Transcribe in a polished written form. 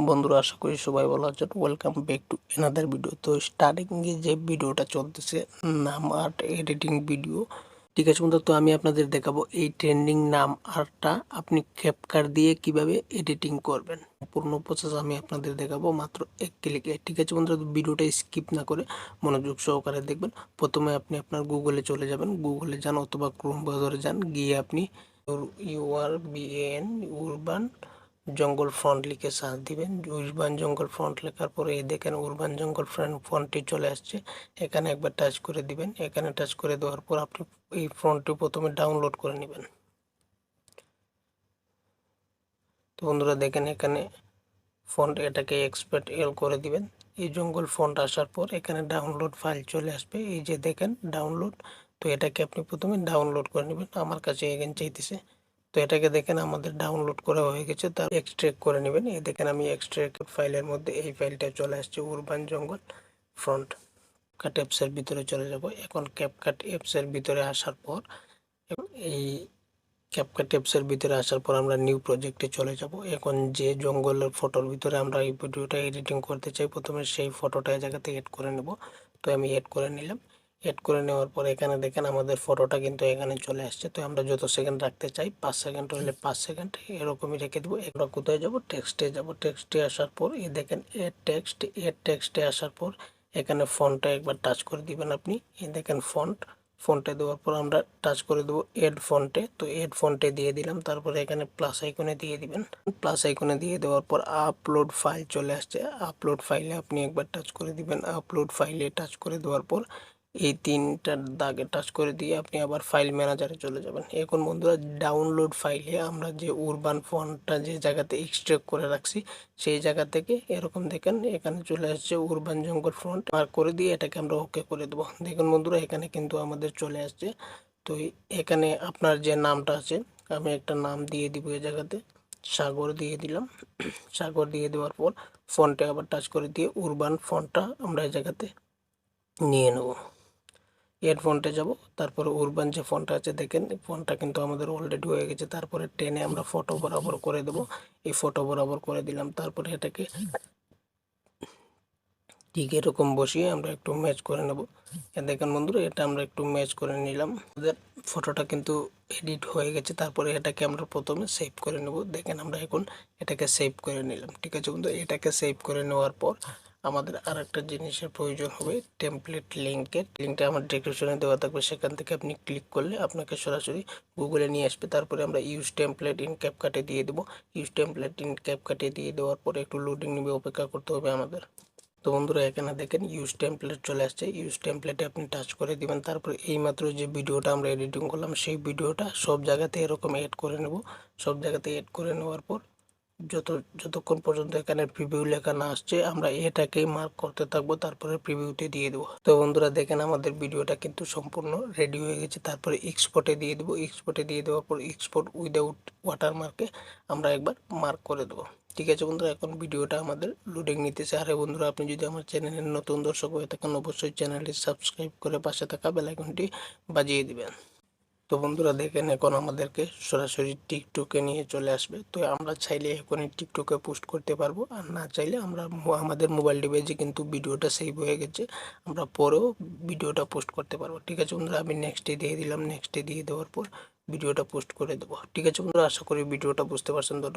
বন্ধুরা আশা করি সবাই ভালো আছেন। Welcome back to another video. তো স্টার্টিংয়ে যে ভিডিওটা চলতেছে নাম আর্ট এডিটিং ভিডিও, ঠিক আছে বন্ধু। তো আমি আপনাদের দেখাবো এই ট্রেন্ডিং নাম আর্টটা আপনি ক্যাপকাট দিয়ে কিভাবে এডিটিং করবেন। পূর্ণ প্রসেস আমি আপনাদের দেখাবো মাত্র এক ক্লিকে। ঠিক আছে বন্ধুরা, বিডিওটা স্কিপ না করে মনোযোগ সহকারে দেখবেন। প্রথমে আপনি আপনার গুগলে চলে যাবেন, গুগলে যান অথবা ক্রোম ব্রাউজারে যান, গিয়ে আপনি উরবান জঙ্গল ফন্ট লিখে সার্চ দিবেন। উরবান জঙ্গল ফন্ট লেখার পরে এই দেখেন উরবান জঙ্গল ফন্টটি চলে আসছে। এখানে একবার টাচ করে দিবেন। এখানে টাচ করে দেওয়ার পর আপনি এই ফন্টটি প্রথমে ডাউনলোড করে নেবেন। তো বন্ধুরা দেখেন এখানে ফন্ট, এটাকে এক্সপোর্ট করে দিবেন। এই জঙ্গল ফন্ট আসার পর এখানে ডাউনলোড ফাইল চলে আসবে। এই যে দেখেন ডাউনলোড, তো এটাকে আপনি প্রথমে ডাউনলোড করে নেবেন। আমার কাছে এখানে চাইতেছে, তো এটাকে দেখেন আমাদের ডাউনলোড করা হয়ে গেছে। তার এক্সট্রাক্ট করে নেবেন। এই দেখেন আমি এক্সট্রাক্ট ফাইলের মধ্যে এই ফাইলটা চলে আসছে, উরবান জঙ্গল ফ্রন্ট। ক্যাপকাট অ্যাপসের ভিতরে চলে যাব। এখন ক্যাপকাট অ্যাপসের ভিতরে আসার পর এই ক্যাপকাট অ্যাপসের ভিতরে আসার পর আমরা নিউ প্রজেক্টে চলে যাব। এখন যে জঙ্গলের ফটোর ভিতরে আমরা এই ভিডিওটা এডিটিং করতে চাই, প্রথমে সেই ফটোটা এই জায়গাতে এড করে নেব। তো আমি এড করে নিলাম। এড করে নেওয়ার পর এখানে দেখেন আমাদের ফটোটা কিন্তু এখানে চলে আসছে। তো আমরা যত সেকেন্ড রাখতে চাই, 5 সেকেন্ড হলে 5 সেকেন্ড এরকমই রেখে দেবো। আমরা কোথায় যাব? টেক্সটে যাব। টেক্সটে আসার পর এই দেখেন এড টেক্সট। এড টেক্সটে আসার পর এখানে ফন্টটা একবার টাচ করে দিবেন আপনি। এই দেখেন ফন্টে দেওয়ার পর আমরা টাচ করে দেবো এড ফন্টে। তো এড ফন্টে দিয়ে দিলাম। তারপরে এখানে প্লাস আইকনে দিয়ে দিবেন। প্লাস আইকনে দিয়ে দেওয়ার পর আপলোড ফাইল চলে আসছে। আপলোড ফাইলে আপনি একবার টাচ করে দিবেন। আপলোড ফাইলে টাচ করে দেওয়ার পর এই তিনটার দাগে টাচ করে দিয়ে আপনি আবার ফাইল ম্যানেজারে চলে যাবেন। এখন বন্ধুরা ডাউনলোড ফাইলে আমরা যে উরবান ফন্টটা যে জায়গাতে এক্সট্রাক্ট করে রাখছি, সেই জায়গা থেকে এরকম দেখেন এখানে চলে আসছে উরবান জঙ্গল ফ্রন্ট। মার্ক করে দিয়ে এটাকে আমরা ওকে করে দেবো। দেখুন বন্ধুরা এখানে কিন্তু আমাদের চলে আসছে। তো এখানে আপনার যে নামটা আছে, আমি একটা নাম দিয়ে দিব এই জায়গাতে, সাগর দিয়ে দিলাম। সাগর দিয়ে দেওয়ার পর ফন্টে আবার টাচ করে দিয়ে উরবান ফন্টটা আমরা এই জায়গাতে নিয়ে নেব। এড ফন্টে যাব। তারপরে উরবান যে ফন্টটা আছে দেখেন ফন্টটা কিন্তু আমাদের অলরেডি হয়ে গেছে। তারপরে টেনে আমরা ফটো বরাবর করে দেব। এই ফটো বরাবর করে দিলাম। তারপরে এটাকে ঠিক এরকম বসিয়ে আমরা একটু ম্যাচ করে নেব। দেখেন বন্ধুরা এটা আমরা একটু ম্যাচ করে নিলাম। আমাদের ফটোটা কিন্তু এডিট হয়ে গেছে। তারপরে এটাকে আমরা প্রথমে সেভ করে নেব। দেখেন আমরা এখন এটাকে সেভ করে নিলাম। ঠিক আছে বন্ধু, এটাকে সেভ করে নেওয়ার পর আমাদের আর একটা জিনিসের প্রয়োজন হবে, টেমপ্লেট লিঙ্কের। লিঙ্কটা আমার ডেসক্রিপশনে দেওয়া থাকবে, সেখান থেকে আপনি ক্লিক করলে আপনাকে সরাসরি গুগলে নিয়ে আসবে। তারপরে আমরা ইউজ টেমপ্লেট ইন ক্যাপকাটে দিয়ে দেবো। ইউজ টেমপ্লেট ইন ক্যাপকাটে দিয়ে দেওয়ার পরে একটু লোডিং নেবে, অপেক্ষা করতে হবে আমাদের। তো বন্ধুরা এখানে দেখেন ইউজ টেমপ্লেট চলে আসছে। ইউজ টেমপ্লেটে আপনি টাচ করে দিবেন। তারপরে এইমাত্র যে ভিডিওটা আমরা এডিটিং করলাম সেই ভিডিওটা সব জায়গাতে এরকম এড করে নেব। সব জায়গাতে এড করে নেওয়ার পর যতক্ষণ পর্যন্ত এখানে প্রিভিউ লেখা না আসছে আমরা এটাকেই মার্ক করতে থাকবো। তারপরে প্রিভিউতে দিয়ে দেবো। তো বন্ধুরা দেখেন আমাদের ভিডিওটা কিন্তু সম্পূর্ণ রেডি হয়ে গেছে। তারপরে এক্সপোর্টে দিয়ে দেবো। এক্সপোর্টে দিয়ে দেওয়ার পর এক্সপোর্ট উইদাউট ওয়াটারমার্কে আমরা একবার মার্ক করে দেবো। ঠিক আছে বন্ধুরা, এখন ভিডিওটা আমাদের লোডিং নিতেছে। আরে বন্ধুরা, আপনি যদি আমার চ্যানেলের নতুন দর্শক হয়ে থাকেন অবশ্যই চ্যানেলটি সাবস্ক্রাইব করে পাশে থাকা বেল আইকনটি বাজিয়ে দিবেন। তো বন্ধুরা দেখেন এখন আমাদেরকে সরাসরি টিকটকে নিয়ে চলে আসবে। তো আমরা চাইলে এখনই টিকটকে পোস্ট করতে পারবো, আর না চাইলে আমরা আমাদের মোবাইল ডিভাইসে কিন্তু ভিডিওটা সেভ হয়ে গেছে, আমরা পরেও ভিডিওটা পোস্ট করতে পারবো। ঠিক আছে বন্ধুরা, আমি নেক্সটে দিয়ে দিলাম। নেক্সটে দিয়ে দেওয়ার পর ভিডিওটা পোস্ট করে দেবো। ঠিক আছে বন্ধুরা, আশা করি ভিডিওটা বুঝতে পারছেন। ধন্যবাদ।